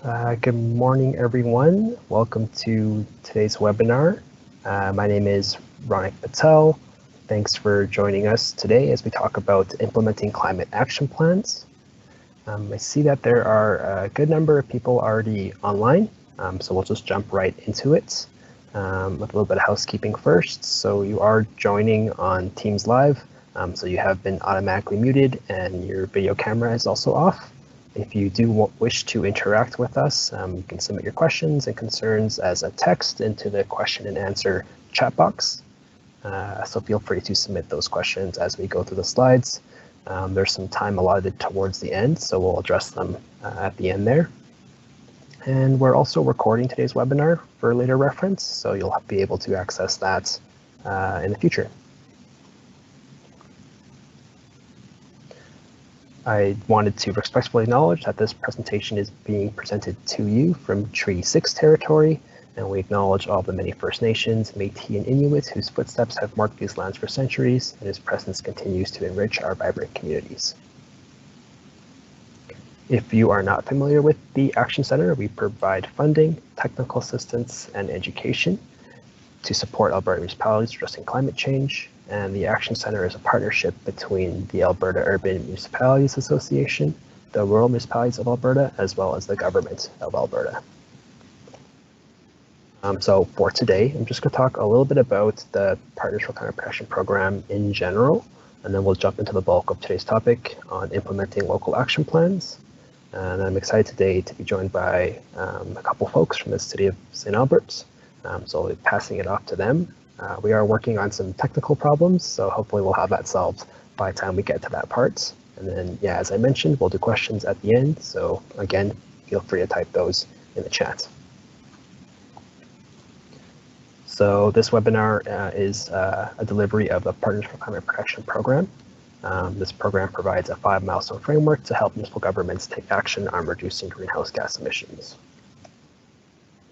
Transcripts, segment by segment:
Good morning, everyone. Welcome to today's webinar. My name is Ronik Patel. Thanks for joining us today as we talk about implementing climate action plans. I see that there are a good number of people already online, so we'll just jump right into it with a little bit of housekeeping first. So you are joining on Teams Live, so you have been automatically muted and your video camera is also off. If you do wish to interact with us, you can submit your questions and concerns as a text into the question and answer chat box. So feel free to submit those questions as we go through the slides. There's some time allotted towards the end, so we'll address them at the end there. And we're also recording today's webinar for later reference, so you'll be able to access that in the future. I wanted to respectfully acknowledge that this presentation is being presented to you from Treaty 6 territory, and we acknowledge all the many First Nations, Métis, and Inuit whose footsteps have marked these lands for centuries, and whose presence continues to enrich our vibrant communities. If you are not familiar with the Action Center, we provide funding, technical assistance, and education to support Alberta municipalities addressing climate change. And the Action Center is a partnership between the Alberta Urban Municipalities Association, the Rural Municipalities of Alberta, as well as the Government of Alberta. So for today, I'm just going to talk a little bit about the Partners for Climate Protection Program in general, and then we'll jump into the bulk of today's topic on implementing local action plans. And I'm excited today to be joined by a couple folks from the City of St.Albert. So I'll be passing it off to them. We are working on some technical problems, so hopefully we'll have that solved by the time we get to that part. And then, yeah, as I mentioned, we'll do questions at the end. So again, feel free to type those in the chat. So this webinar is a delivery of the Partners for Climate Protection Program. This program provides a 5 milestone framework to help municipal governments take action on reducing greenhouse gas emissions.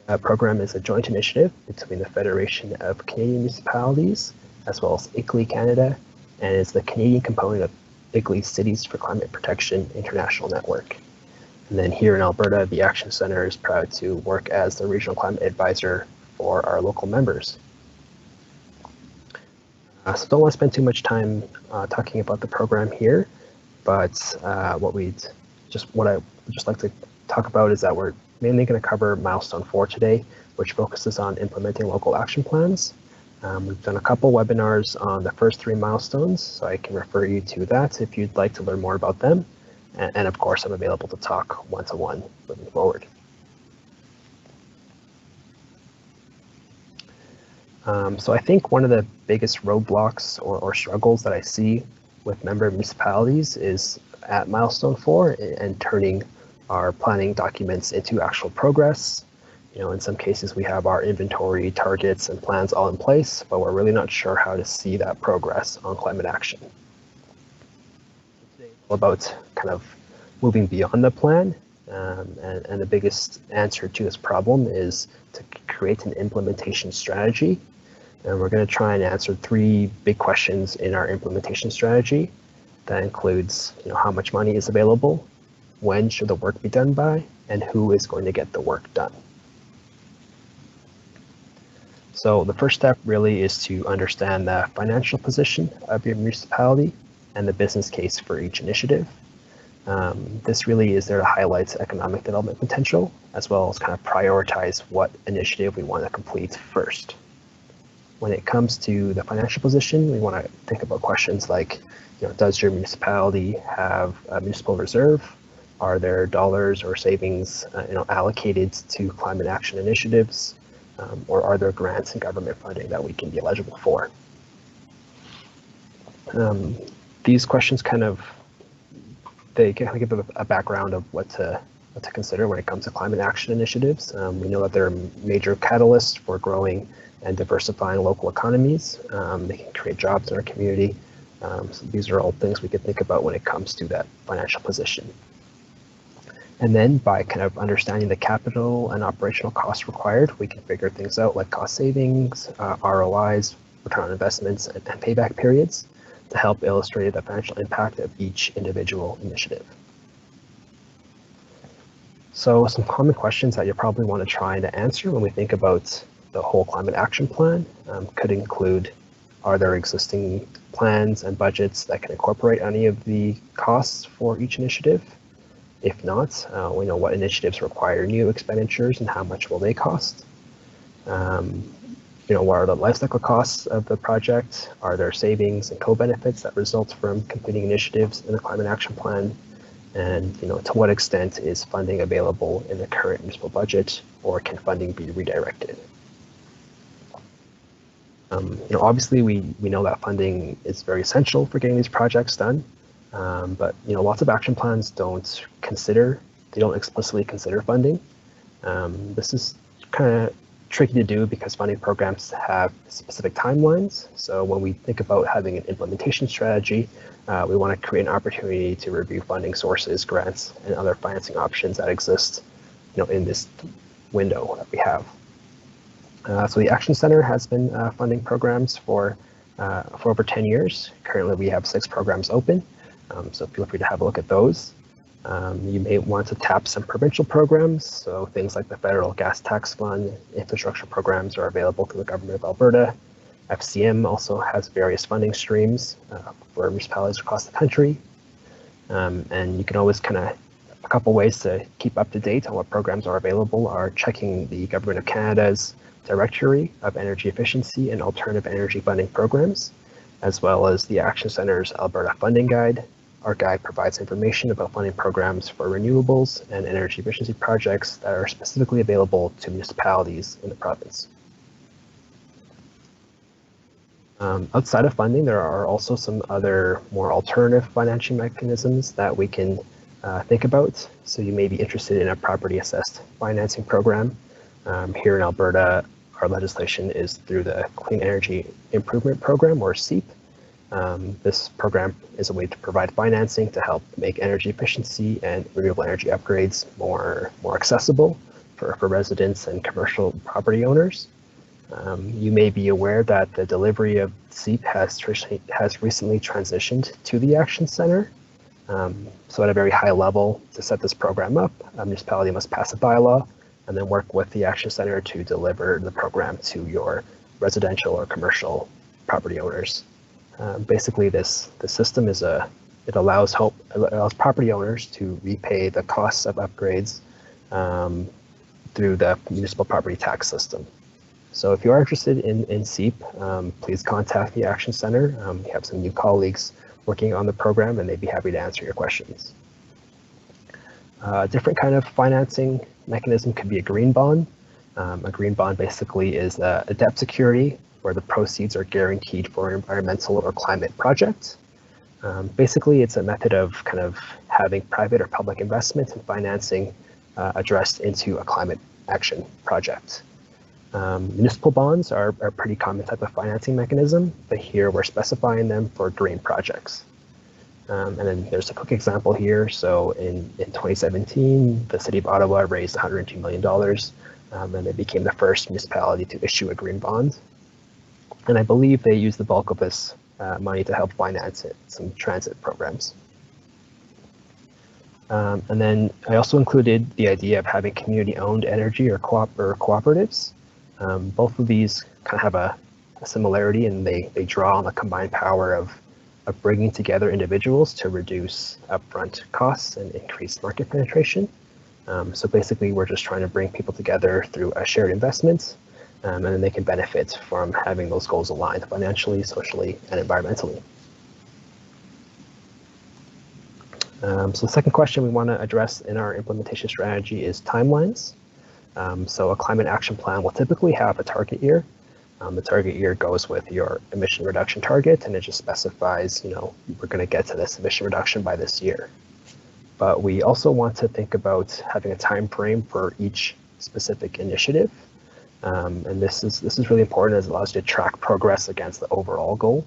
The program is a joint initiative between the Federation of Canadian Municipalities, as well as ICLEI Canada, and is the Canadian component of ICLEI's Cities for Climate Protection International Network. And then here in Alberta, the Action Center is proud to work as the regional climate advisor for our local members. So don't want to spend too much time talking about the program here, but what I would just like to talk about is that we're mainly going to cover milestone 4 today, which focuses on implementing local action plans. We've done a couple webinars on the first 3 milestones, so I can refer you to that if you'd like to learn more about them. And of course, I'm available to talk one-to-one moving forward. So I think one of the biggest roadblocks or struggles that I see with member municipalities is at milestone 4 and turning our planning documents into actual progress. You know, in some cases we have our inventory, targets, and plans all in place, but we're really not sure how to see that progress on climate action. Today, all about kind of moving beyond the plan, and the biggest answer to this problem is to create an implementation strategy. And we're going to try and answer 3 big questions in our implementation strategy. That includes, you know, how much money is available, when should the work be done by, and who is going to get the work done. So the first step really is to understand the financial position of your municipality and the business case for each initiative. This really is there to highlight economic development potential, as well as kind of prioritize what initiative we want to complete first. When it comes to the financial position, we want to think about questions like, you know, does your municipality have a municipal reserve? Are there dollars or savings allocated to climate action initiatives? Or are there grants and government funding that we can be eligible for? These questions they give a background of what to consider when it comes to climate action initiatives. We know that they're a major catalyst for growing and diversifying local economies. They can create jobs in our community. So these are all things we could think about when it comes to that financial position. And then by kind of understanding the capital and operational costs required, we can figure things out like cost savings, ROIs, return on investments, and payback periods to help illustrate the financial impact of each individual initiative. So some common questions that you probably want to try to answer when we think about the whole climate action plan could include, are there existing plans and budgets that can incorporate any of the costs for each initiative? If not, we know what initiatives require new expenditures and how much will they cost? What are the life cycle costs of the project? Are there savings and co-benefits that result from completing initiatives in the climate action plan? And to what extent is funding available in the current municipal budget, or can funding be redirected? Obviously we know that funding is very essential for getting these projects done, but lots of action plans don't explicitly consider funding. This is kind of tricky to do because funding programs have specific timelines. So when we think about having an implementation strategy, we want to create an opportunity to review funding sources, grants, and other financing options that exist, in this window that we have. So the Action Center has been funding programs for over 10 years. Currently, we have 6 programs open, so feel free to have a look at those. You may want to tap some provincial programs, so things like the Federal Gas Tax Fund, infrastructure programs are available through the Government of Alberta. FCM also has various funding streams for municipalities across the country. And you can always a couple ways to keep up to date on what programs are available are checking the Government of Canada's directory of energy efficiency and alternative energy funding programs, as well as the Action Center's Alberta Funding Guide. Our guide provides information about funding programs for renewables and energy efficiency projects that are specifically available to municipalities in the province. Outside of funding, there are also some other more alternative financing mechanisms that we can think about. So you may be interested in a property assessed financing program. Here in Alberta, our legislation is through the Clean Energy Improvement Program, or CEIP. This program is a way to provide financing to help make energy efficiency and renewable energy upgrades more accessible for residents and commercial property owners. You may be aware that the delivery of CEIP has recently transitioned to the Action Center. So at a very high level, to set this program up, a municipality must pass a bylaw and then work with the Action Center to deliver the program to your residential or commercial property owners. Basically, the system allows property owners to repay the costs of upgrades through the municipal property tax system. So if you are interested in CEIP, please contact the Action Center. We have some new colleagues working on the program, and they'd be happy to answer your questions. A different kind of financing mechanism could be a green bond. A green bond basically is a debt security where the proceeds are guaranteed for an environmental or climate project. Basically, it's a method of having private or public investment and financing addressed into a climate action project. Municipal bonds are a pretty common type of financing mechanism, but here we're specifying them for green projects. And then there's a quick example here. So in 2017, the City of Ottawa raised $102 million, and they became the first municipality to issue a green bond. And I believe they used the bulk of this money to help finance some transit programs. And then I also included the idea of having community-owned energy or cooperatives. Both of these have a similarity, and they draw on the combined power of bringing together individuals to reduce upfront costs and increase market penetration. So basically, we're just trying to bring people together through a shared investment, and then they can benefit from having those goals aligned financially, socially, and environmentally. So the second question we want to address in our implementation strategy is timelines. So a climate action plan will typically have a target year. The target year goes with your emission reduction target, and it just specifies, we're going to get to this emission reduction by this year. But we also want to think about having a time frame for each specific initiative. And this is really important, as it allows you to track progress against the overall goal.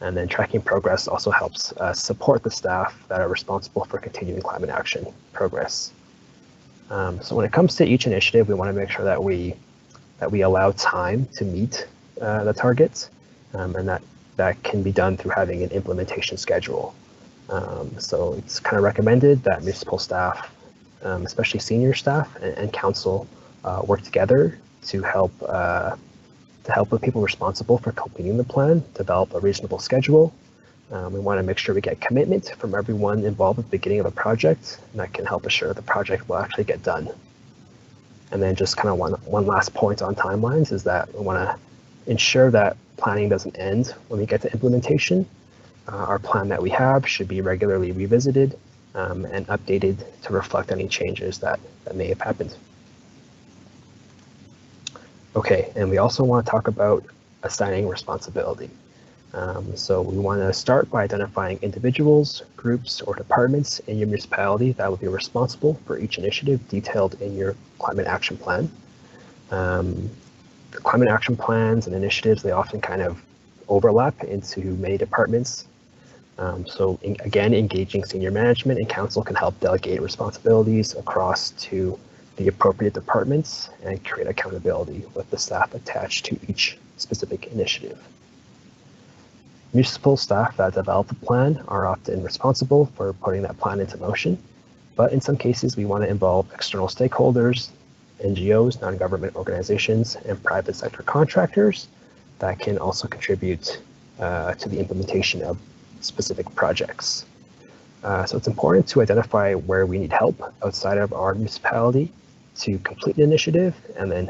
And then tracking progress also helps support the staff that are responsible for continuing climate action progress. So when it comes to each initiative, we want to make sure that we allow time to meet the targets, and that can be done through having an implementation schedule. So it's recommended that municipal staff especially senior staff and council, work together to help the people responsible for completing the plan develop a reasonable schedule. We want to make sure we get commitment from everyone involved at the beginning of a project, and that can help assure the project will actually get done. And then just kind of one last point on timelines is that we want to ensure that planning doesn't end when we get to implementation. Our plan that we have should be regularly revisited and updated to reflect any changes that may have happened. Okay, and we also want to talk about assigning responsibility. So we want to start by identifying individuals, groups, or departments in your municipality that will be responsible for each initiative detailed in your climate action plan. The climate action plans and initiatives, they often kind of overlap into many departments. Again, engaging senior management and council can help delegate responsibilities across to the appropriate departments and create accountability with the staff attached to each specific initiative. Municipal staff that develop the plan are often responsible for putting that plan into motion, but in some cases we want to involve external stakeholders, NGOs, non-government organizations, and private sector contractors that can also contribute to the implementation of specific projects. So it's important to identify where we need help outside of our municipality to complete an initiative, and then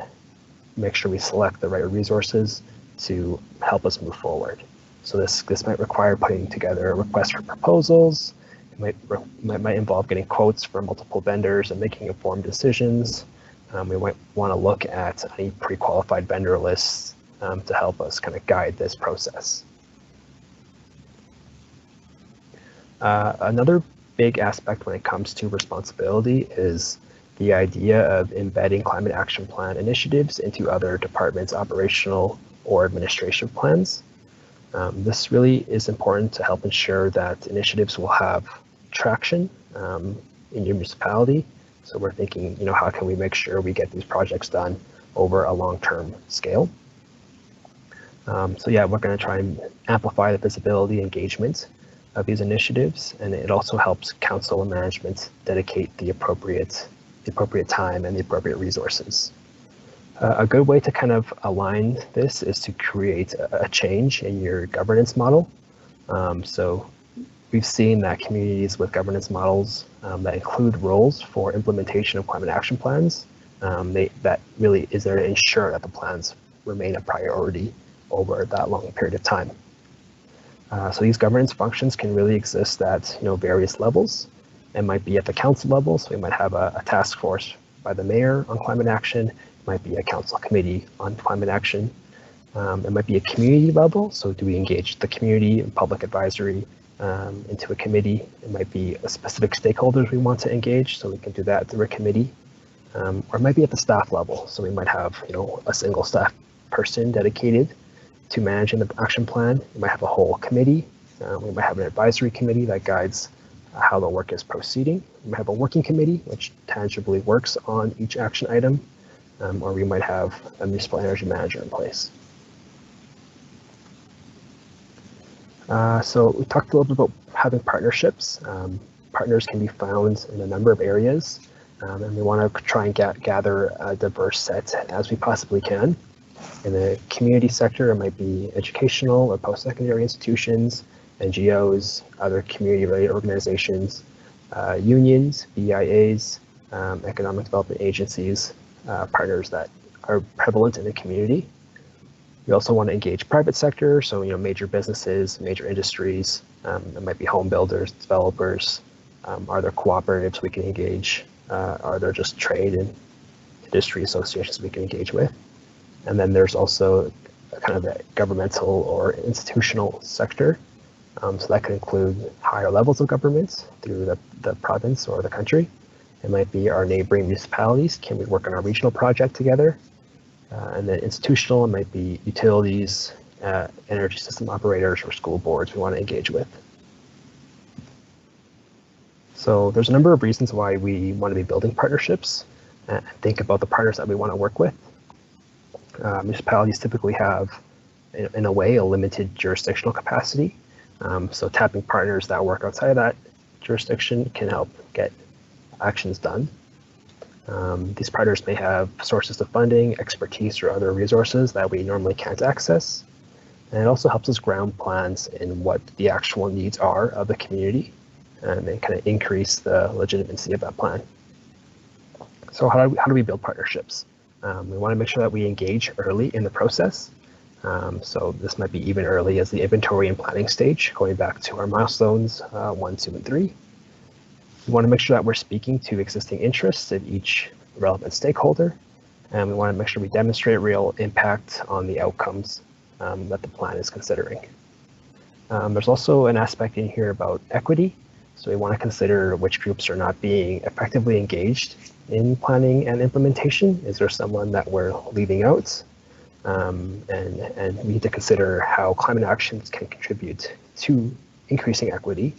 make sure we select the right resources to help us move forward. So this might require putting together a request for proposals. It might involve getting quotes from multiple vendors and making informed decisions. We might want to look at any pre-qualified vendor lists to help us kind of guide this process. Another big aspect when it comes to responsibility is the idea of embedding climate action plan initiatives into other departments' operational or administration plans. This really is important to help ensure that initiatives will have traction in your municipality. So we're thinking, how can we make sure we get these projects done over a long-term scale? So yeah, we're going to try and amplify the visibility engagement of these initiatives, and it also helps council and management dedicate the appropriate time and the appropriate resources. A good way to kind of align this is to create a change in your governance model. So we've seen that communities with governance models that include roles for implementation of climate action plans, that really is there to ensure that the plans remain a priority over that long period of time. So these governance functions can really exist at various levels. It might be at the council level, so we might have a task force by the mayor on climate action. It might be a council committee on climate action. It might be a community level, so do we engage the community and public advisory into a committee? It might be a specific stakeholders we want to engage, so we can do that through a committee. Or it might be at the staff level, so we might have a single staff person dedicated to managing the action plan. We might have a whole committee. We might have an advisory committee that guides how the work is proceeding. We might have a working committee which tangibly works on each action item, or we might have a municipal energy manager in place. So we talked a little bit about having partnerships. Partners can be found in a number of areas, and we want to try and gather a diverse set as we possibly can. In the community sector, it might be educational or post-secondary institutions, NGOs, other community-related organizations, unions, BIAs, economic development agencies, partners that are prevalent in the community. We also want to engage private sector, so major businesses, major industries. It might be home builders, developers. Are there cooperatives we can engage? Are there just trade and industry associations we can engage with? And then there's also kind of a governmental or institutional sector. So that could include higher levels of government through the province or the country. It might be our neighboring municipalities. Can we work on a regional project together? And then institutional, it might be utilities, energy system operators, or school boards we want to engage with. So there's a number of reasons why we want to be building partnerships and think about the partners that we want to work with. Municipalities typically have, in a way, a limited jurisdictional capacity. So tapping partners that work outside of that jurisdiction can help get actions done. These partners may have sources of funding, expertise, or other resources that we normally can't access. And it also helps us ground plans in what the actual needs are of the community and kind of increase the legitimacy of that plan. So how do we build partnerships? We want to make sure that we engage early in the process. So this might be even early as the inventory and planning stage, going back to our milestones 1, 2, and 3. We want to make sure that we're speaking to existing interests of each relevant stakeholder, and we want to make sure we demonstrate real impact on the outcomes that the plan is considering. There's also an aspect in here about equity. So we want to consider which groups are not being effectively engaged in planning and implementation. Is there someone that we're leaving out? And we need to consider how climate actions can contribute to increasing equity.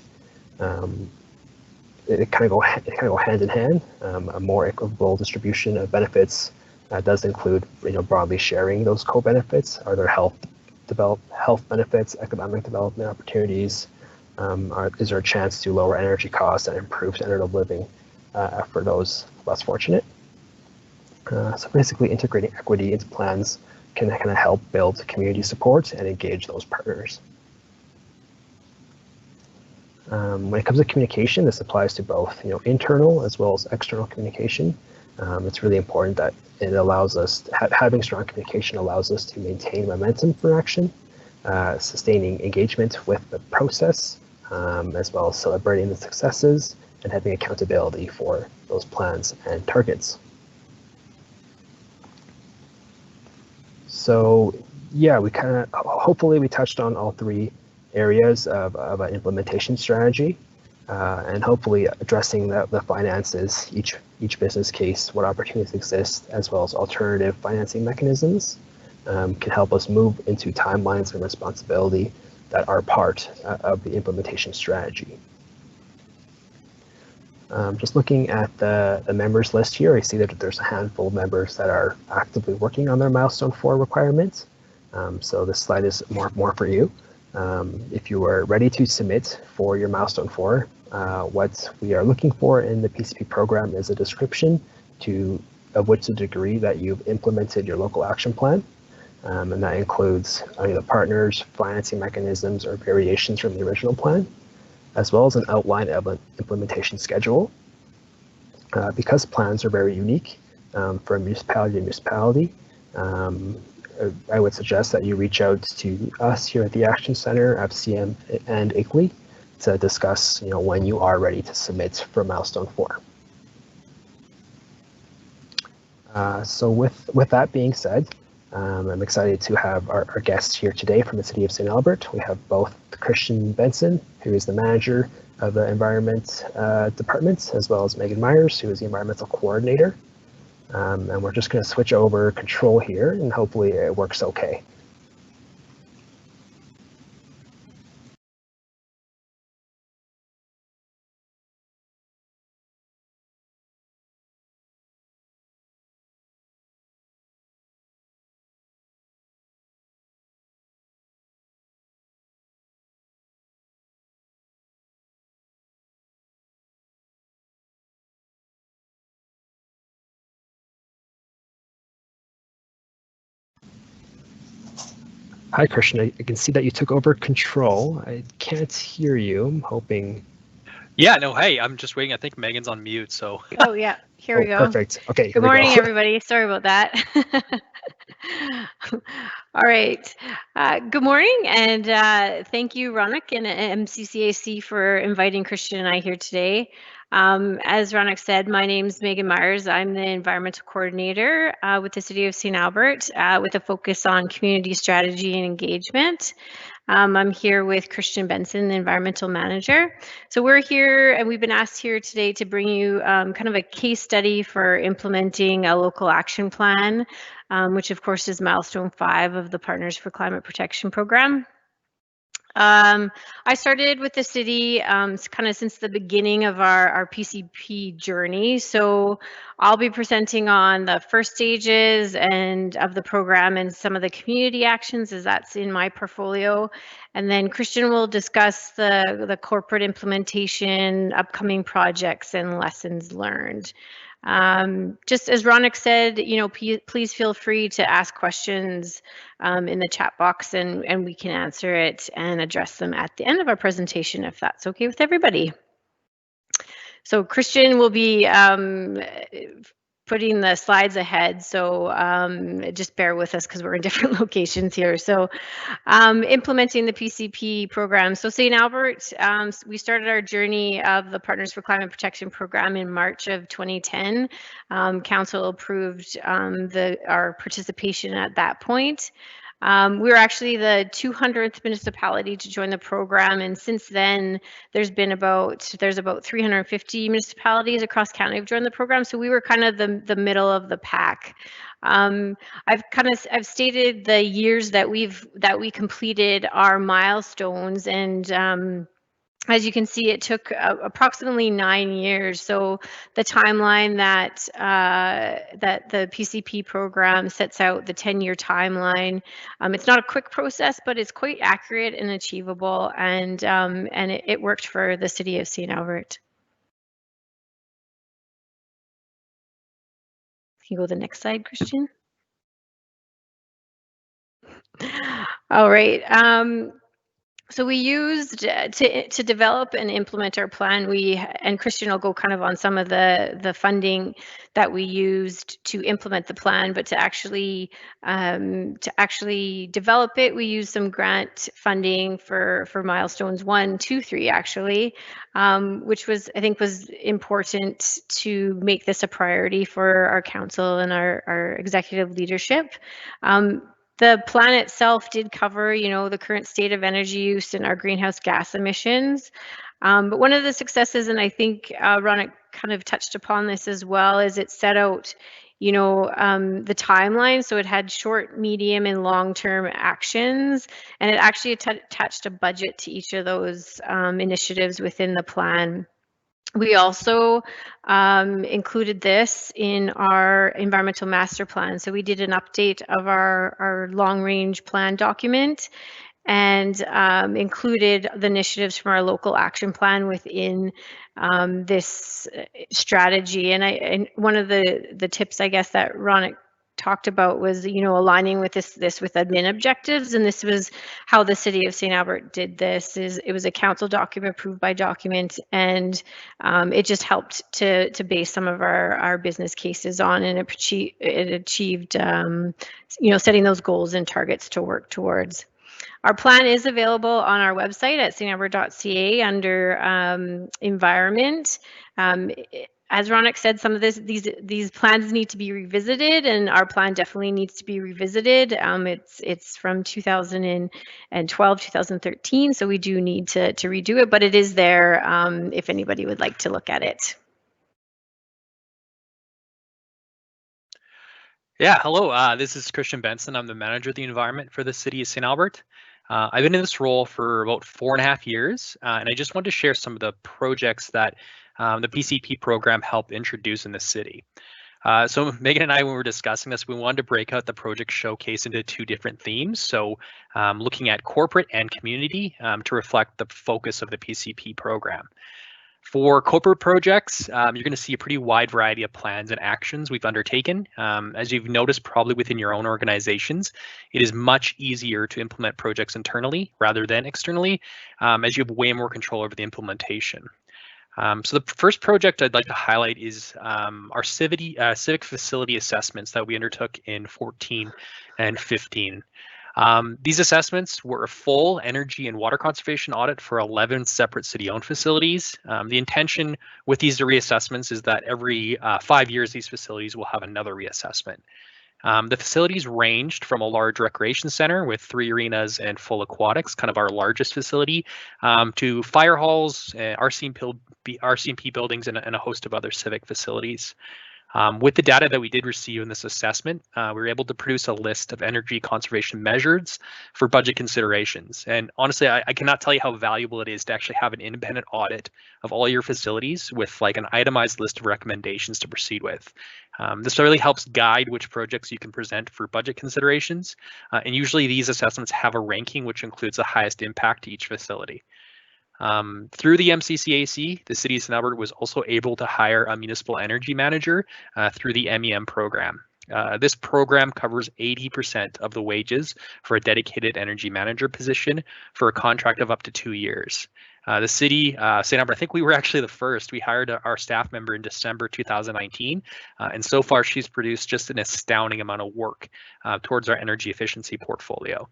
It kind of go hand in hand. A more equitable distribution of benefits does include, broadly sharing those co-benefits. Are there health benefits, economic development opportunities? Is there a chance to lower energy costs and improve standard of living for those less fortunate? So basically, integrating equity into plans can kind of help build community support and engage those partners. When it comes to communication, this applies to both internal as well as external communication. It's really important that it allows us, having strong communication allows us to maintain momentum for action, sustaining engagement with the process, as well as celebrating the successes and having accountability for those plans and targets. So yeah, we hopefully we touched on all 3 areas of an implementation strategy, and hopefully addressing the finances, each business case, what opportunities exist, as well as alternative financing mechanisms, can help us move into timelines and responsibility that are part of the implementation strategy. Just looking at the members list here, I see that there's a handful of members that are actively working on their Milestone 4 requirements. So this slide is more for you. If you are ready to submit for your Milestone 4, what we are looking for in the PCP program is a description of which the degree that you've implemented your local action plan. And that includes the partners, financing mechanisms, or variations from the original plan, as well as an outline of an implementation schedule. Because plans are very unique from municipality to municipality, I would suggest that you reach out to us here at the Action Center, FCM, and ICLEI to discuss when you are ready to submit for Milestone 4. So with that being said, I'm excited to have our guests here today from the City of St.Albert. We have both Christian Benson, who is the manager of the Environment Department, as well as Megan Myers, who is the Environmental Coordinator. And we're just going to switch over control here, and hopefully it works okay. Hi, Christian. I can see that you took over control. I can't hear you. I'm hoping. Yeah, no, hey, I'm just waiting. I think Megan's on mute, so. Oh, yeah. Here we go. Perfect. Okay. Good morning, everybody. Sorry about that. All right. Good morning, and thank you, Ronak and MCCAC, for inviting Christian and I here today. As Ronak said, my name is Megan Myers. I'm the Environmental Coordinator with the City of St.Albert with a focus on community strategy and engagement. I'm here with Christian Benson, the Environmental Manager. So we're here, and we've been asked here today to bring you kind of a case study for implementing a local action plan, which of course is Milestone 5 of the Partners for Climate Protection Program. I started with the city kind of since the beginning of our PCP journey. So I'll be presenting on the first stages and of the program and some of the community actions, as that's in my portfolio. And then Christian will discuss the corporate implementation, upcoming projects, and lessons learned. Just as Ronak said, please feel free to ask questions in the chat box, and we can answer it and address them at the end of our presentation if that's okay with everybody. So Christian will be putting the slides ahead, so just bear with us because we're in different locations here. So implementing the PCP program. So St. Albert, we started our journey of the Partners for Climate Protection program in March of 2010. Council approved our participation at that point. We were actually the 200th municipality to join the program, and since then there's about 350 municipalities across Canada who've joined the program. So we were kind of the middle of the pack. I've stated the years that we completed our milestones, and as you can see, it took approximately 9 years. So the timeline that the PCP program sets out, the 10-year timeline, it's not a quick process, but it's quite accurate and achievable, and it worked for the City of St. Albert. Can you go to the next slide, Christian? All right. So we used to develop and implement our plan. And Christian will go kind of on some of the funding that we used to implement the plan, but to actually develop it, we used some grant funding for milestones 1, 2, 3 actually, which I think was important to make this a priority for our council and our executive leadership. The plan itself did cover, the current state of energy use and our greenhouse gas emissions. But one of the successes, and I think Ronak kind of touched upon this as well, is it set out, the timeline. So it had short, medium, and long-term actions, and it actually attached a budget to each of those initiatives within the plan. We also included this in our environmental master plan. So we did an update of our long-range plan document and included the initiatives from our local action plan within this strategy. And one of the tips, I guess, that Ronak talked about was, aligning with this with admin objectives, and this was how the City of St. Albert did this. It was a council document approved by document, and it just helped to base some of our business cases on, and it achieved setting those goals and targets to work towards. Our plan is available on our website at stalbert.ca under environment. As Ronak said, some of these plans need to be revisited, and our plan definitely needs to be revisited. It's from 2012, 2013, so we do need to redo it, but it is there if anybody would like to look at it. Yeah, hello, this is Christian Benson. I'm the manager of the environment for the City of St. Albert. I've been in this role for about 4.5 years, and I just wanted to share some of the projects that the PCP program helped introduce in the city. So Megan and I, when we were discussing this, we wanted to break out the project showcase into 2 different themes. So looking at corporate and community to reflect the focus of the PCP program. For corporate projects, you're going to see a pretty wide variety of plans and actions we've undertaken. As you've noticed probably within your own organizations, it is much easier to implement projects internally rather than externally, as you have way more control over the implementation. So the first project I'd like to highlight is our civic facility assessments that we undertook in 14 and 15. These assessments were a full energy and water conservation audit for 11 separate city-owned facilities. The intention with these reassessments is that every 5 years, these facilities will have another reassessment. The facilities ranged from a large recreation center with 3 arenas and full aquatics, kind of our largest facility, to fire halls, RCMP buildings, and a host of other civic facilities. With the data that we did receive in this assessment, we were able to produce a list of energy conservation measures for budget considerations. And honestly, I cannot tell you how valuable it is to actually have an independent audit of all your facilities with like an itemized list of recommendations to proceed with. This really helps guide which projects you can present for budget considerations. And usually these assessments have a ranking which includes the highest impact to each facility. Through the MCCAC, the City of St. Albert was also able to hire a municipal energy manager through the MEM program. This program covers 80% of the wages for a dedicated energy manager position for a contract of up to 2 years. The city, St. Albert, I think we were actually the first. We hired our staff member in December 2019, and so far she's produced just an astounding amount of work towards our energy efficiency portfolio.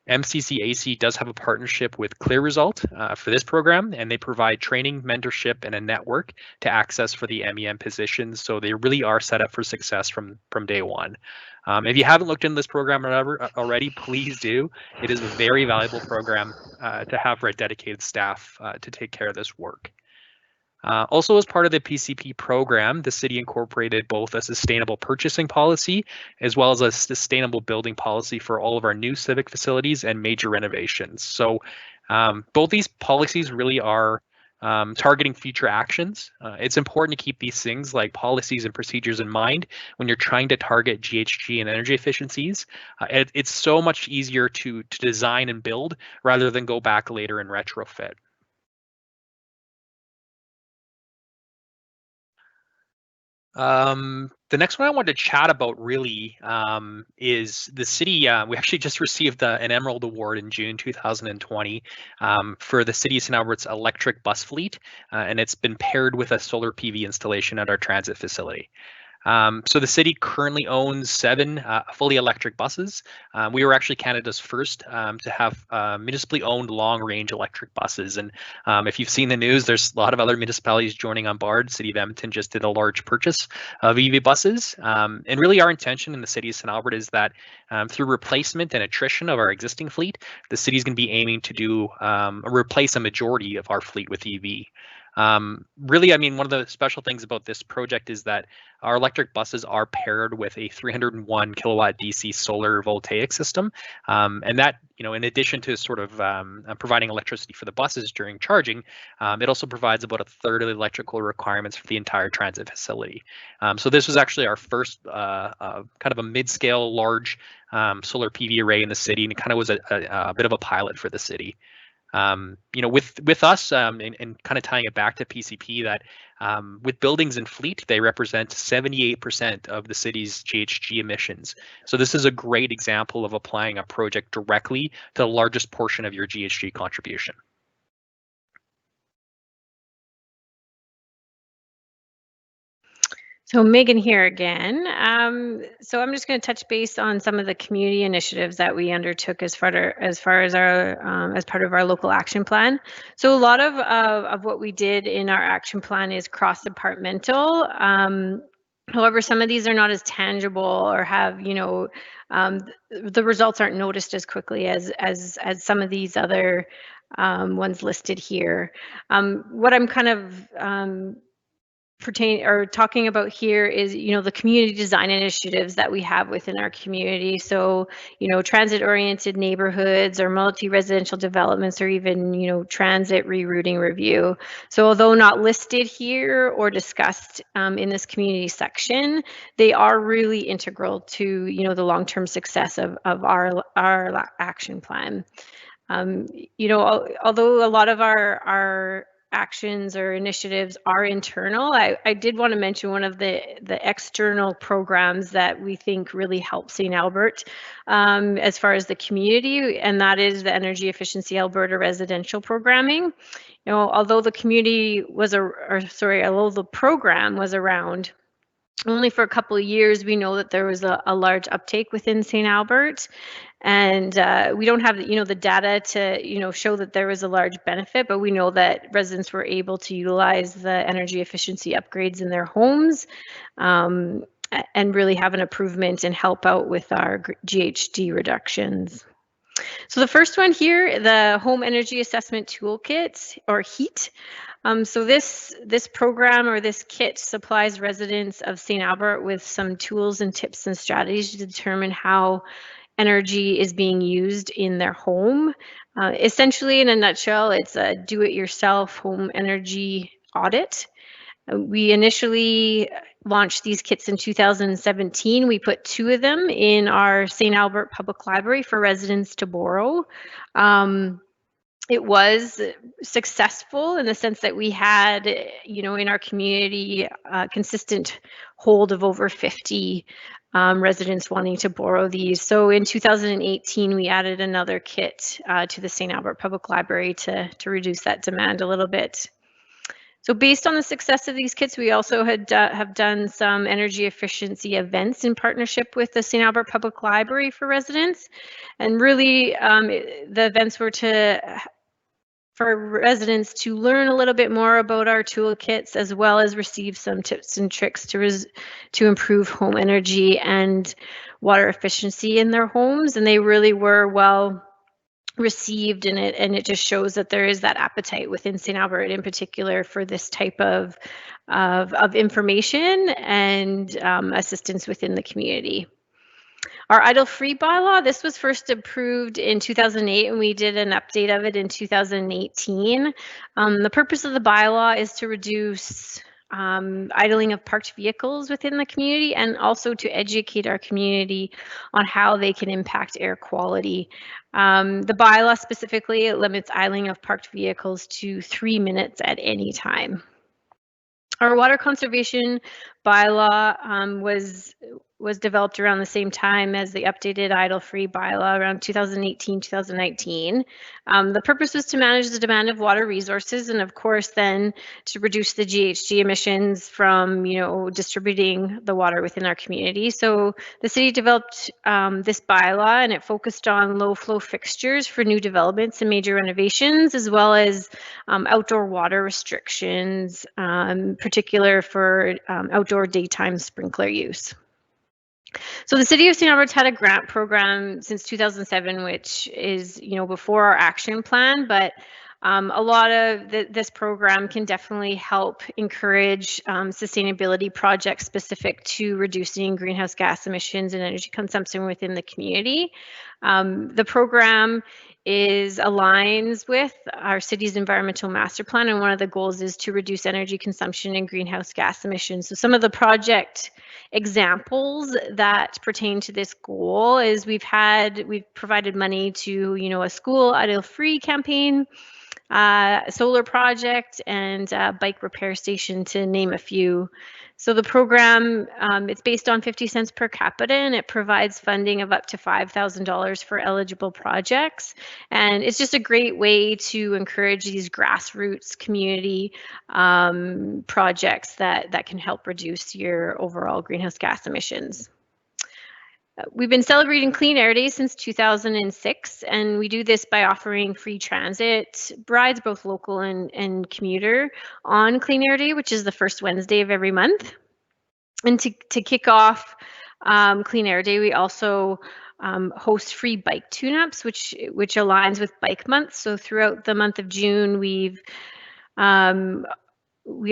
MCCAC does have a partnership with Clear Result for this program, and they provide training, mentorship, and a network to access for the MEM positions. So they really are set up for success from day one. If you haven't looked into this program already, please do. It is a very valuable program to have for a dedicated staff to take care of this work. Also, as part of the PCP program, the city incorporated both a sustainable purchasing policy as well as a sustainable building policy for all of our new civic facilities and major renovations. So both these policies really are targeting future actions. It's important to keep these things like policies and procedures in mind when you're trying to target GHG and energy efficiencies. It's so much easier to design and build rather than go back later and retrofit. The next one I wanted to chat about really is the city. We actually just received an Emerald Award in June 2020 for the City of St. Albert's electric bus fleet, and it's been paired with a solar PV installation at our transit facility. So the city currently owns 7 fully electric buses. We were actually Canada's first to have municipally owned long-range electric buses. And if you've seen the news, there's a lot of other municipalities joining on board. City of Edmonton just did a large purchase of EV buses. And really our intention in the City of St. Albert is that through replacement and attrition of our existing fleet, the city is going to be aiming to do replace a majority of our fleet with EV. Really, I mean, one of the special things about this project is that our electric buses are paired with a 301 kilowatt DC solar voltaic system. And that, you know, in addition to sort of providing electricity for the buses during charging, it also provides about a third of the electrical requirements for the entire transit facility. So this was actually our first kind of a mid-scale large solar PV array in the city, and it kind of was a bit of a pilot for the city. You know, with us and kind of tying it back to PCP, that with buildings and fleet, they represent 78% of the city's GHG emissions. So this is a great example of applying a project directly to the largest portion of your GHG contribution. So Megan here again. So I'm just going to touch base on some of the community initiatives that we undertook as part of our local action plan. So a lot of what we did in our action plan is cross-departmental. However, some of these are not as tangible or have, you know, the results aren't noticed as quickly as some of these other ones listed here. What I'm kind of talking about here is, you know, the community design initiatives that we have within our community. So, you know, transit oriented neighborhoods or multi-residential developments, or even, you know, transit rerouting review. So although not listed here or discussed in this community section, they are really integral to, you know, the long-term success of our action plan. You know, although a lot of our actions or initiatives are internal, I did want to mention one of the external programs that we think really help St. Albert as far as the community, and that is the Energy Efficiency Alberta residential programming. You know, although the program was around only for a couple of years, we know that there was a large uptake within St. Albert, and we don't have, you know, the data to, you know, show that there was a large benefit, but we know that residents were able to utilize the energy efficiency upgrades in their homes and really have an improvement and help out with our GHG reductions. So the first one here, the Home Energy Assessment Toolkit, or HEAT. So this program or this kit supplies residents of St. Albert with some tools and tips and strategies to determine how energy is being used in their home. Essentially, in a nutshell, it's a do-it-yourself home energy audit. We initially launched these kits in 2017. We put 2 of them in our St. Albert Public Library for residents to borrow. it was successful in the sense that we had, in our community, consistent hold of over 50 residents wanting to borrow these. So in 2018, we added another kit to the St. Albert Public Library to reduce that demand a little bit. So based on the success of these kits, we also have done some energy efficiency events in partnership with the St. Albert Public Library for residents. And really, the events were for residents to learn a little bit more about our toolkits, as well as receive some tips and tricks to improve home energy and water efficiency in their homes. And they really were well received, and it just shows that there is that appetite within St. Albert in particular for this type of information and assistance within the community. Our idle-free bylaw, this was first approved in 2008, and we did an update of it in 2018. The purpose of the bylaw is to reduce idling of parked vehicles within the community, and also to educate our community on how they can impact air quality. The bylaw specifically limits idling of parked vehicles to 3 minutes at any time. Our water conservation bylaw was developed around the same time as the updated idle-free bylaw, around 2018, 2019. The purpose was to manage the demand of water resources, and of course then to reduce the GHG emissions from distributing the water within our community. So the city developed this bylaw, and it focused on low flow fixtures for new developments and major renovations, as well as outdoor water restrictions, particular for outdoor daytime sprinkler use. So the City of St. Albert's had a grant program since 2007, which is, before our action plan, but a lot of this program can definitely help encourage sustainability projects specific to reducing greenhouse gas emissions and energy consumption within the community. The program aligns with our city's environmental master plan, and one of the goals is to reduce energy consumption and greenhouse gas emissions. So some of the project examples that pertain to this goal is we've provided money to a school idle-free campaign, solar project, and bike repair station, to name a few. So the program, it's based on 50 cents per capita, and it provides funding of up to $5,000 for eligible projects. And it's just a great way to encourage these grassroots community projects that can help reduce your overall greenhouse gas emissions. We've been celebrating Clean Air Day since 2006, and we do this by offering free transit rides, both local and commuter, on Clean Air Day, which is the first Wednesday of every month. And to kick off Clean Air Day, we also host free bike tune-ups, which aligns with Bike Month. So throughout the month of June, we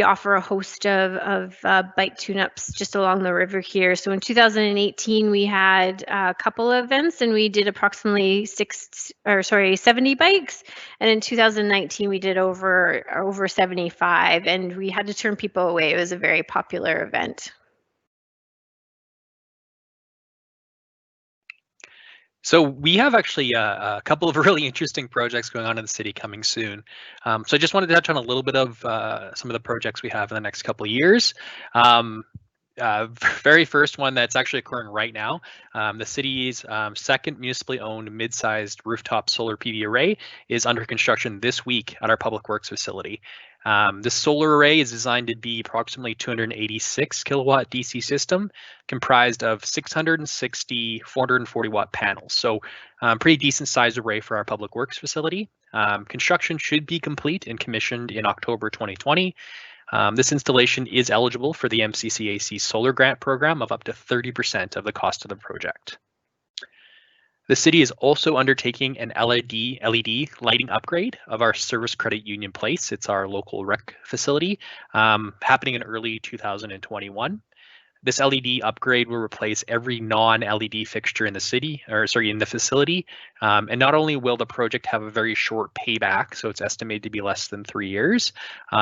offer a host of bike tune-ups just along the river here. So in 2018, we had a couple of events, and we did approximately 70 bikes. And in 2019, we did over 75, and we had to turn people away. It was a very popular event. So we have actually a couple of really interesting projects going on in the city coming soon. So I just wanted to touch on a little bit of some of the projects we have in the next couple of years. Very first one that's actually occurring right now, the city's second municipally owned mid-sized rooftop solar PV array is under construction this week at our Public Works facility. This solar array is designed to be approximately 286 kilowatt DC system comprised of 660 440 watt panels. So pretty decent sized array for our Public Works facility. Construction should be complete and commissioned in October 2020. This installation is eligible for the MCCAC solar grant program of up to 30% of the cost of the project. The city is also undertaking an LED lighting upgrade of our Service Credit Union Place. It's our local rec facility, happening in early 2021. This LED upgrade will replace every non-LED fixture in the city, or sorry, in the facility. And not only will the project have a very short payback, so it's estimated to be less than 3 years,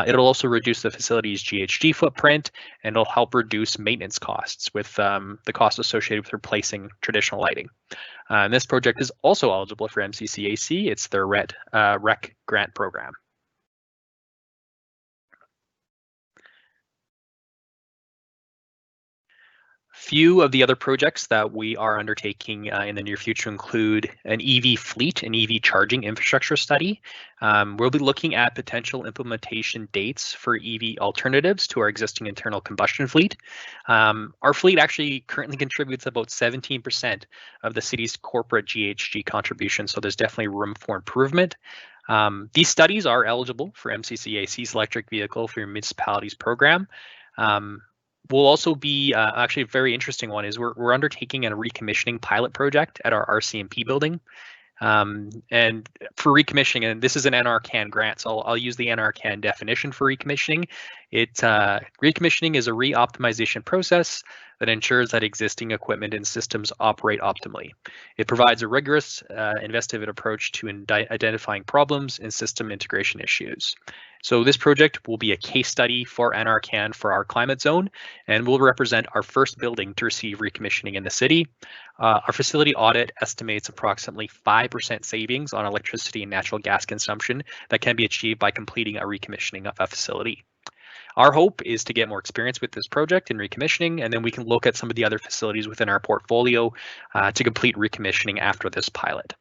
it'll also reduce the facility's GHG footprint, and it'll help reduce maintenance costs with the cost associated with replacing traditional lighting. And this project is also eligible for MCCAC. It's their REC grant program. Few of the other projects that we are undertaking in the near future include an EV fleet and EV charging infrastructure study. We'll be looking at potential implementation dates for EV alternatives to our existing internal combustion fleet. Our fleet actually currently contributes about 17% of the city's corporate GHG contribution, so there's definitely room for improvement. These studies are eligible for MCCAC's electric vehicle for your municipalities program. We'll also be actually a very interesting one is we're undertaking a recommissioning pilot project at our RCMP building. And for recommissioning, and this is an NRCan grant, so I'll use the NRCan definition for recommissioning. Recommissioning is a re-optimization process that ensures that existing equipment and systems operate optimally. It provides a rigorous investigative approach to identifying problems and system integration issues. So this project will be a case study for NRCan for our climate zone and will represent our first building to receive recommissioning in the city. Our facility audit estimates approximately 5% savings on electricity and natural gas consumption that can be achieved by completing a recommissioning of a facility. Our hope is to get more experience with this project in recommissioning, and then we can look at some of the other facilities within our portfolio to complete recommissioning after this pilot.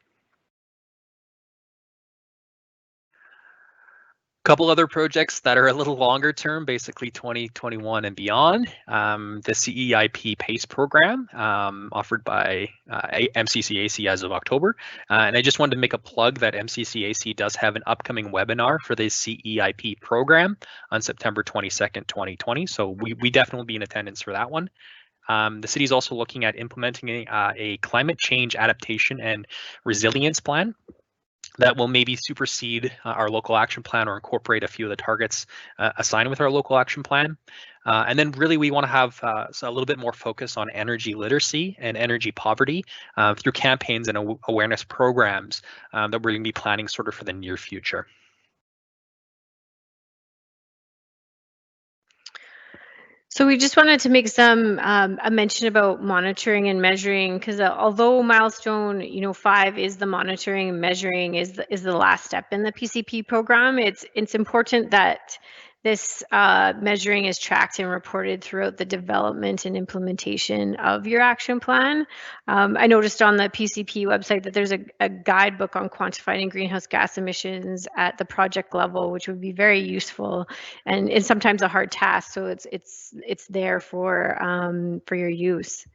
Couple other projects that are a little longer term, basically 2021 and beyond. The CEIP PACE program offered by MCCAC as of October. And I just wanted to make a plug that MCCAC does have an upcoming webinar for the CEIP program on September 22nd, 2020. So we definitely will be in attendance for that one. The city is also looking at implementing a climate change adaptation and resilience plan that will maybe supersede our local action plan or incorporate a few of the targets assigned with our local action plan. And then really we want to have a little bit more focus on energy literacy and energy poverty through campaigns and awareness programs that we're going to be planning sort of for the near future. So we just wanted to make some a mention about monitoring and measuring, because although milestone 5 is the monitoring and measuring is the last step in the PCP program, it's important that this measuring is tracked and reported throughout the development and implementation of your action plan. I noticed on the PCP website that there's a guidebook on quantifying greenhouse gas emissions at the project level, which would be very useful, and it's sometimes a hard task, so it's there for your use.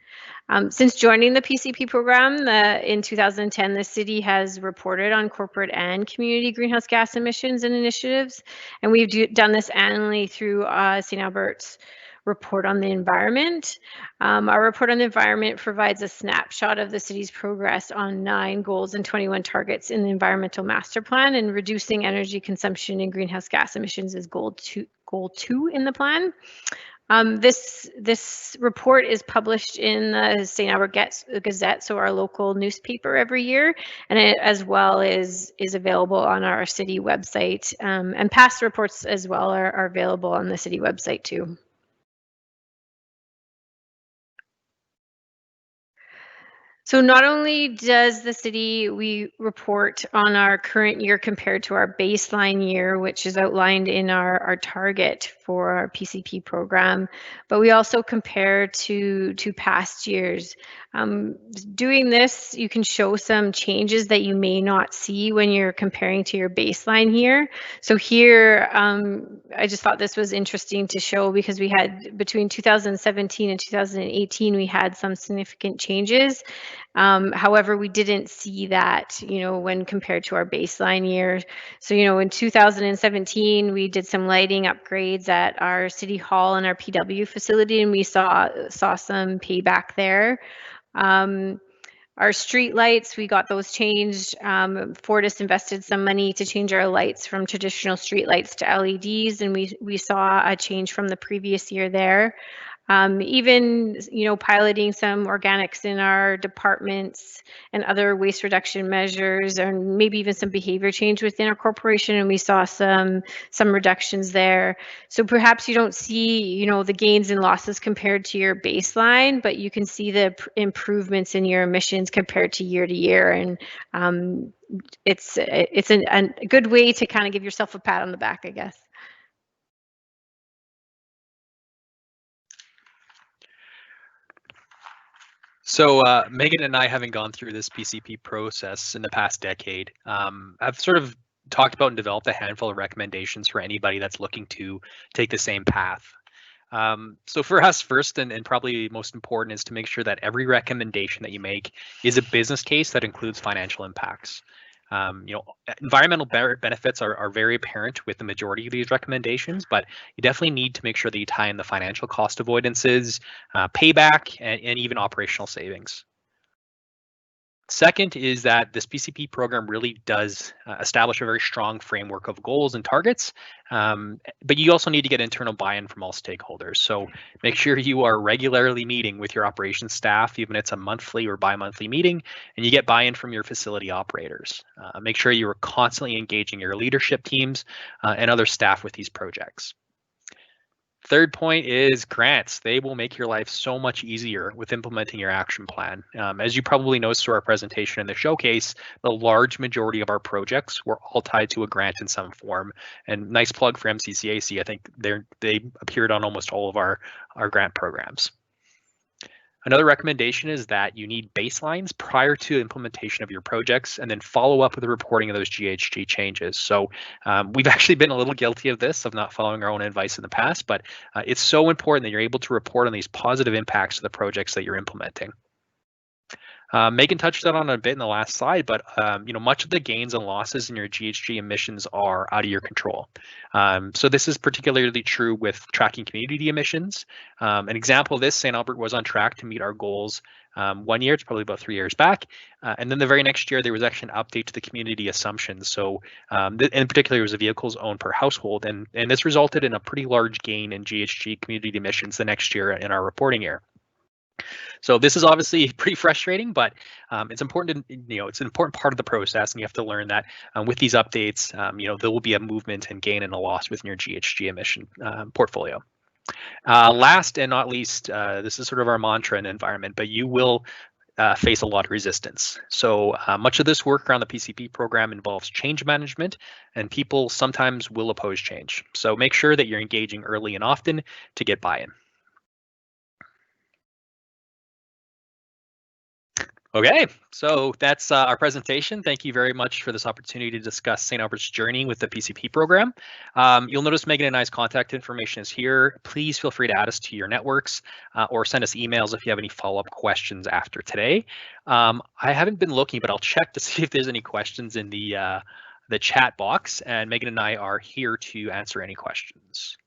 Since joining the PCP program in 2010, the city has reported on corporate and community greenhouse gas emissions and initiatives, and we've done this annually through St. Albert's report on the environment. Our report on the environment provides a snapshot of the city's progress on 9 goals and 21 targets in the environmental master plan, and reducing energy consumption and greenhouse gas emissions is goal 2 in the plan. This report is published in the St. Albert Gazette, so our local newspaper every year, and it as well is available on our city website, and past reports as well are available on the city website too. So not only does the city, we report on our current year compared to our baseline year, which is outlined in our target for our PCP program, but we also compare to past years. Doing this, you can show some changes that you may not see when you're comparing to your baseline year. So here, I just thought this was interesting to show, because we had between 2017 and 2018, we had some significant changes. However, we didn't see that, when compared to our baseline year. So, in 2017, we did some lighting upgrades at our City Hall and our PW facility, and we saw some payback there. Our street lights, we got those changed. Fortis invested some money to change our lights from traditional street lights to LEDs, and we saw a change from the previous year there. Even, piloting some organics in our departments and other waste reduction measures, and maybe even some behavior change within our corporation, and we saw some reductions there. So perhaps you don't see, the gains and losses compared to your baseline, but you can see the improvements in your emissions compared to year, and it's a good way to kind of give yourself a pat on the back, I guess. So Megan and I, having gone through this PCP process in the past decade, I've sort of talked about and developed a handful of recommendations for anybody that's looking to take the same path. So for us, first and probably most important is to make sure that every recommendation that you make is a business case that includes financial impacts. Environmental benefits are very apparent with the majority of these recommendations, but you definitely need to make sure that you tie in the financial cost avoidances, payback, and even operational savings. Second is that this PCP program really does establish a very strong framework of goals and targets, but you also need to get internal buy-in from all stakeholders. So make sure you are regularly meeting with your operations staff, even if it's a monthly or bi-monthly meeting, and you get buy-in from your facility operators. Make sure you are constantly engaging your leadership teams and other staff with these projects. Third point is grants. They will make your life so much easier with implementing your action plan. As you probably noticed through our presentation in the showcase, the large majority of our projects were all tied to a grant in some form. And nice plug for MCCAC. I think they appeared on almost all of our grant programs. Another recommendation is that you need baselines prior to implementation of your projects, and then follow up with the reporting of those GHG changes. So we've actually been a little guilty of this, of not following our own advice in the past, but it's so important that you're able to report on these positive impacts to the projects that you're implementing. Megan touched on a bit in the last slide, but much of the gains and losses in your GHG emissions are out of your control. So this is particularly true with tracking community emissions. An example of this, St. Albert was on track to meet our goals 1 year, it's probably about 3 years back. And then the very next year, there was actually an update to the community assumptions. So in particular, it was the vehicles owned per household. And this resulted in a pretty large gain in GHG community emissions the next year in our reporting year. So this is obviously pretty frustrating, but it's important to, it's an important part of the process, and you have to learn that with these updates, there will be a movement and gain and a loss within your GHG emission portfolio. Last and not least, this is sort of our mantra in environment, but you will face a lot of resistance. So much of this work around the PCP program involves change management, and people sometimes will oppose change. So make sure that you're engaging early and often to get buy-in. Okay, so that's our presentation. Thank you very much for this opportunity to discuss St. Albert's journey with the PCP program. You'll notice Megan and I's contact information is here. Please feel free to add us to your networks or send us emails if you have any follow-up questions after today. I haven't been looking, but I'll check to see if there's any questions in the chat box, and Megan and I are here to answer any questions.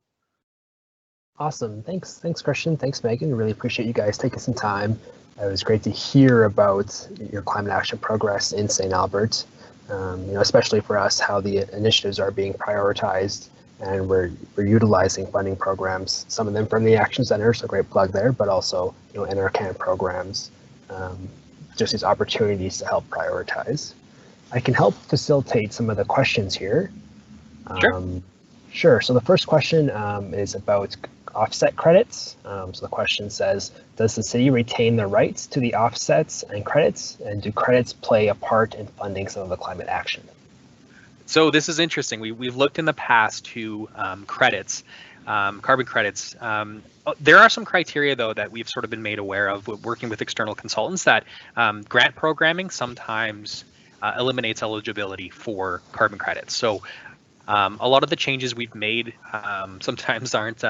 Awesome. Thanks, Christian. Thanks, Megan. Really appreciate you guys taking some time. It was great to hear about your climate action progress in St. Albert, especially for us, how the initiatives are being prioritized, and we're utilizing funding programs, some of them from the Action Center, so great plug there, but also in our CAN programs, just these opportunities to help prioritize. I can help facilitate some of the questions here. Sure. So the first question is about offset credits. So the question says, does the city retain the rights to the offsets and credits, and do credits play a part in funding some of the climate action? So this is interesting. We've looked in the past to credits, carbon credits. There are some criteria, though, that we've sort of been made aware of working with external consultants, that grant programming sometimes eliminates eligibility for carbon credits. So a lot of the changes we've made sometimes aren't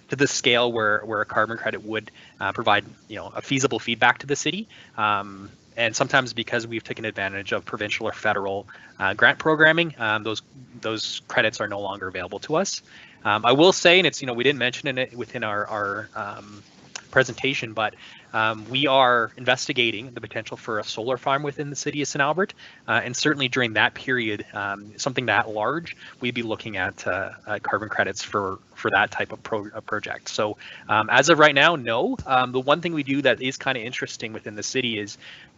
to the scale where a carbon credit would provide a feasible feedback to the city. And sometimes because we've taken advantage of provincial or federal grant programming, those credits are no longer available to us. I will say, and it's we didn't mention it within our presentation, but we are investigating the potential for a solar farm within the city of St. Albert, and certainly during that period, something that large, we'd be looking at carbon credits for that type of project. So as of right now, no. The one thing we do that is kind of interesting within the city is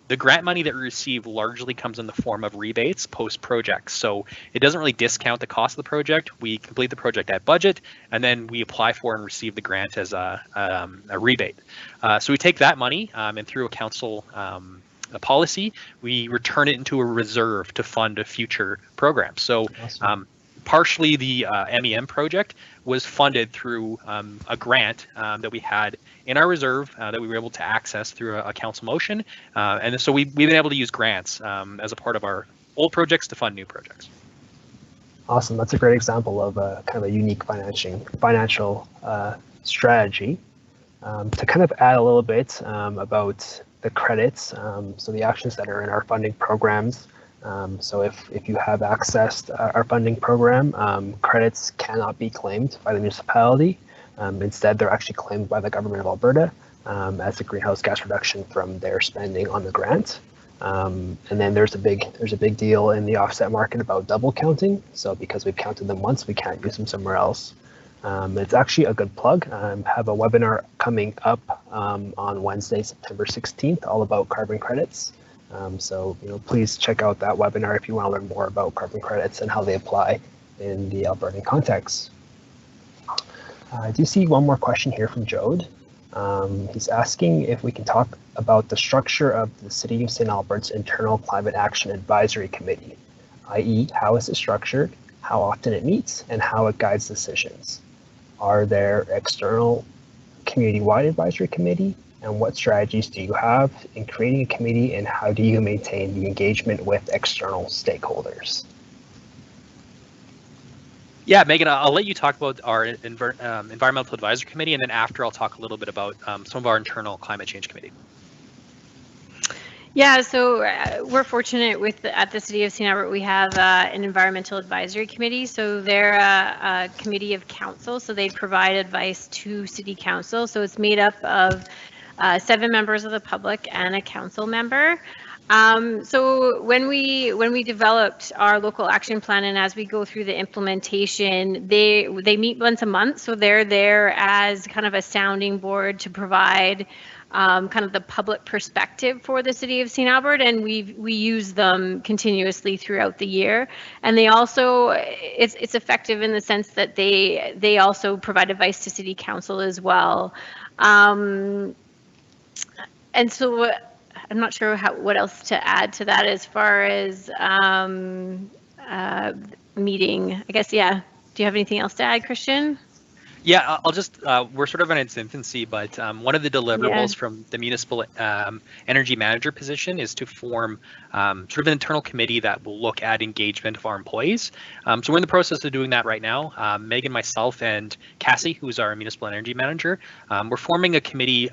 the grant money that we receive largely comes in the form of rebates post-project. So it doesn't really discount the cost of the project. We complete the project at budget, and then we apply for and receive the grant as a rebate. So we take that money and through a council a policy, we return it into a reserve to fund a future program. So awesome. Partially the MEM project was funded through a grant that we had in our reserve that we were able to access through a council motion. And so we've been able to use grants as a part of our old projects to fund new projects. Awesome. That's a great example of a kind of a unique financial strategy. To kind of add a little bit about the credits, so the actions that are in our funding programs. So if you have accessed our funding program, credits cannot be claimed by the municipality. Instead, they're actually claimed by the government of Alberta as a greenhouse gas reduction from their spending on the grant. And then there's a big deal in the offset market about double counting. So because we've counted them once, we can't use them somewhere else. It's actually a good plug. I have a webinar coming up on Wednesday, September 16th, all about carbon credits. So please check out that webinar if you want to learn more about carbon credits and how they apply in the Albertan context. I do see one more question here from Jode. He's asking if we can talk about the structure of the City of St. Albert's Internal Climate Action Advisory Committee, i.e. how is it structured, how often it meets, and how it guides decisions. Are there external community-wide advisory committee? And what strategies do you have in creating a committee, and how do you maintain the engagement with external stakeholders? Yeah, Megan, I'll let you talk about our Environmental Advisory Committee, and then after I'll talk a little bit about some of our internal climate change committee. Yeah, so we're fortunate at the City of St. Albert, we have an Environmental Advisory Committee. So they're a committee of council, so they provide advice to City Council. So it's made up of 7 members of the public and a council member. So when we developed our local action plan, and as we go through the implementation, they meet once a month. So they're there as kind of a sounding board to provide kind of the public perspective for the City of St. Albert, and we use them continuously throughout the year. And they also, it's effective in the sense that they also provide advice to City Council as well. And so I'm not sure what else to add to that as far as meeting. I guess, yeah. Do you have anything else to add, Christian? Yeah, I'll just, we're sort of in its infancy, but one of the deliverables from the municipal energy manager position is to form sort of an internal committee that will look at engagement of our employees. So we're in the process of doing that right now. Megan, myself, and Cassie, who's our municipal energy manager, we're forming a committee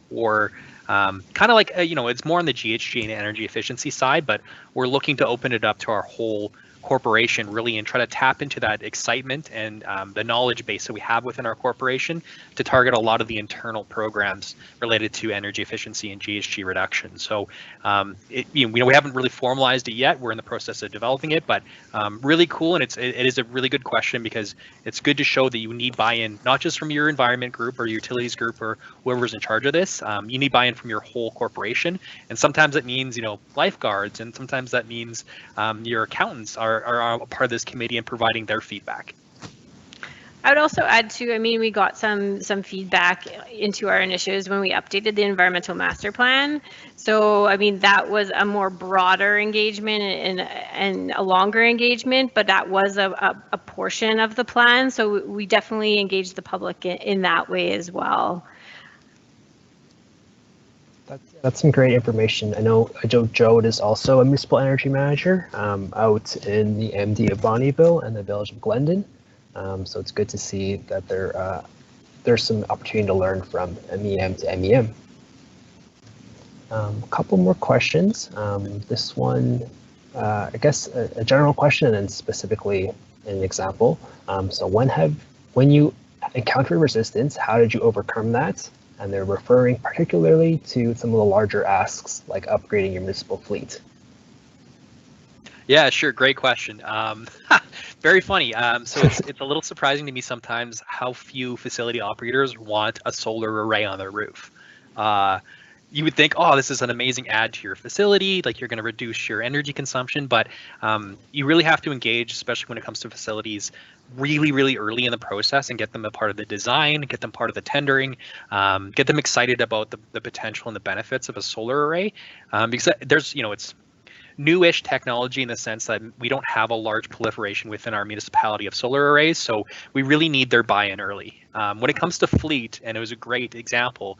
for kind of like, it's more on the GHG and energy efficiency side, but we're looking to open it up to our whole corporation really and try to tap into that excitement and the knowledge base that we have within our corporation to target a lot of the internal programs related to energy efficiency and GHG reduction. So we haven't really formalized it yet. We're in the process of developing it, but really cool. And it is a really good question because it's good to show that you need buy-in, not just from your environment group or utilities group or whoever's in charge of this. You need buy-in from your whole corporation. And sometimes it means, lifeguards, and sometimes that means your accountants are a part of this committee and providing their feedback. I would also add too, we got some feedback into our initiatives when we updated the environmental master plan. So, that was a more broader engagement and a longer engagement, but that was a portion of the plan. So we definitely engaged the public in that way as well. That's some great information. I know Jode is also a municipal energy manager out in the MD of Bonnyville and the village of Glendon. So it's good to see that there's some opportunity to learn from MEM to MEM. A couple more questions. This one, I guess a general question and then specifically an example. So when you encounter resistance, how did you overcome that? and they're referring particularly to some of the larger asks like upgrading your municipal fleet. Yeah, sure. Great question. Very funny. So it's a little surprising to me sometimes how few facility operators want a solar array on their roof. You would think, oh, this is an amazing add to your facility, like you're going to reduce your energy consumption, but you really have to engage, especially when it comes to facilities, really, really early in the process and get them a part of the design, get them part of the tendering, get them excited about the potential and the benefits of a solar array, because there's, it's newish technology in the sense that we don't have a large proliferation within our municipality of solar arrays, so we really need their buy-in early. When it comes to fleet, and it was a great example,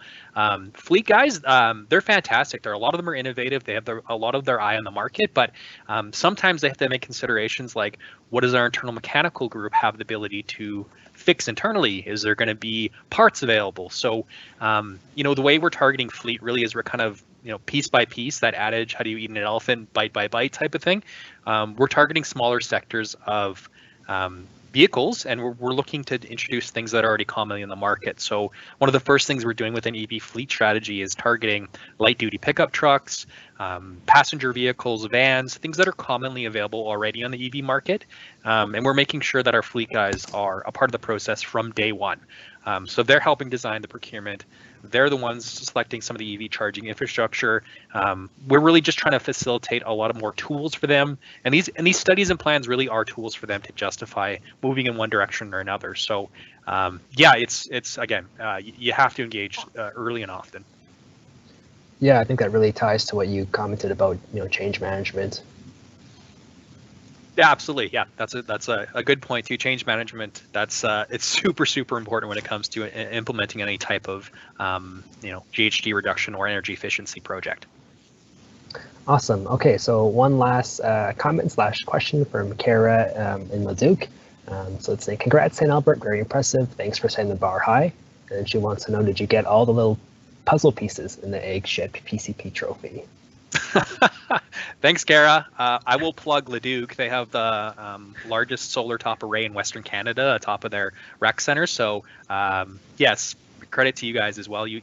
fleet guys, they're fantastic. A lot of them are innovative. They have a lot of their eye on the market, but sometimes they have to make considerations like, what does our internal mechanical group have the ability to fix internally? Is there going to be parts available? So, the way we're targeting fleet really is we're kind of, piece by piece, that adage, how do you eat an elephant, bite by bite type of thing. We're targeting smaller sectors of vehicles, and we're looking to introduce things that are already commonly in the market. So one of the first things we're doing with an EV fleet strategy is targeting light duty pickup trucks, passenger vehicles, vans, things that are commonly available already on the EV market. And we're making sure that our fleet guys are a part of the process from day one. So they're helping design the procurement. They're the ones selecting some of the EV charging infrastructure. We're really just trying to facilitate a lot of more tools for them. And these studies and plans really are tools for them to justify moving in one direction or another. So it's again, you have to engage early and often. Yeah, I think that really ties to what you commented about, change management. Yeah, absolutely. Yeah, that's a good point too. Change management. That's it's super important when it comes to implementing any type of GHG reduction or energy efficiency project. Awesome. Okay, so one last comment / question from Kara in Leduc. So it's saying, congrats, St.Albert, very impressive. Thanks for setting the bar high. And she wants to know, did you get all the little puzzle pieces in the egg shed PCP trophy? Thanks, Kara. I will plug Leduc. They have the largest solar top array in Western Canada atop of their rec center. So yes, credit to you guys as well. You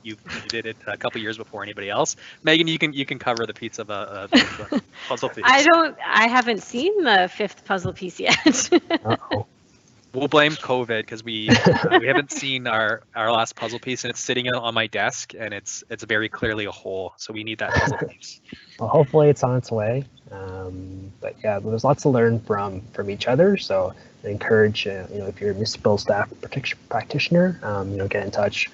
did it a couple years before anybody else. Megan, you can cover the piece of a puzzle piece. I haven't seen the 5th puzzle piece yet. Uh-oh. We'll blame COVID because we haven't seen our last puzzle piece, and it's sitting on my desk, and it's very clearly a hole. So we need that puzzle piece. Well, hopefully it's on its way. But yeah, there's lots to learn from each other. So I encourage, if you're a municipal staff practitioner, get in touch.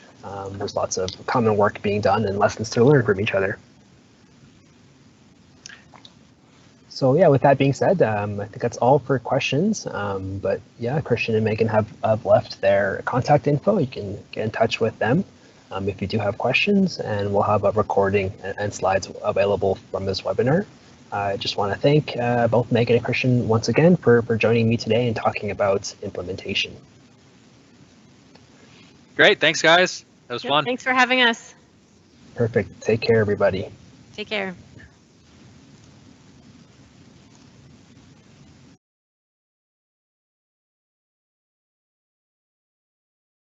There's lots of common work being done and lessons to learn from each other. So yeah, with that being said, I think that's all for questions. But yeah, Christian and Megan have left their contact info. You can get in touch with them if you do have questions, and we'll have a recording and slides available from this webinar. I just want to thank both Megan and Christian once again for joining me today and talking about implementation. Great, thanks guys. That was fun. Thanks for having us. Perfect. Take care, everybody. Take care.